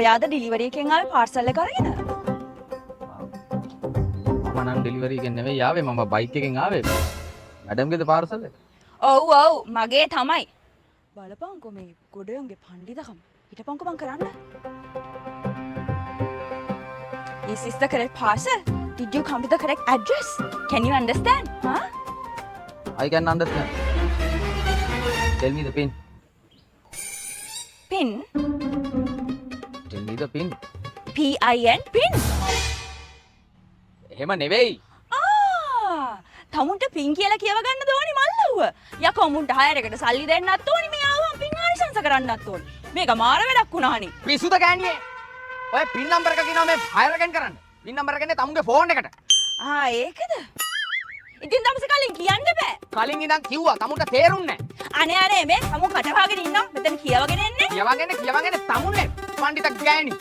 ඔයාද delivery එකෙන් ආවේ parcel එක අරගෙන? මම නම් ඩෙලිවරි එකෙන් නෙවෙයි ආවේ මම බයික් එකෙන් ආවේ. මැඩම්ගේද පාර්සල් එක? ඔව් ඔව් මගේ තමයි. බලපංකෝ මේ ගොඩයන්ගේ පණ්ඩිතකම. හිටපංකෝ මං කරන්න. Is this the correct parcel? Did you come to the correct address? Can you understand? Huh? I can understand. Tell me the pin. Pin? Tell me the pin. P-I-N? Pin? එහෙම නෙවෙයි. තමුන්ට පින් කියලා කියව ගන්න දෝනි මල්ලව්ව. යකෝ මුන්ට හයර් එකට සල්ලි දෙන්නත් ඕනි මේ ආවම පින් ආනිසංස කරන්නත් ඕනි. මේක මාර වැඩක් වුණානේ. පිස්සුද ගෑණියේ? ඔය පින් නම්බර් එක කියනවා මේ හයර් එකෙන් කරන්න. පින් නම්බර් එකනේ තමුන්ගේ ෆෝන් එකට. ඒකද? ඉතින් දවස් කලින් කියන්න බෑ. කලින් ඉඳන් කිව්වා තමුන්ට තේරුන්නේ නැහැ. අනේ මේ තමුන් කටවගෙන ඉන්නවා. මෙතන කියවගෙන එන්නේ. කියවගෙන තමුන්නේ පණ්ඩිත ගෑණි.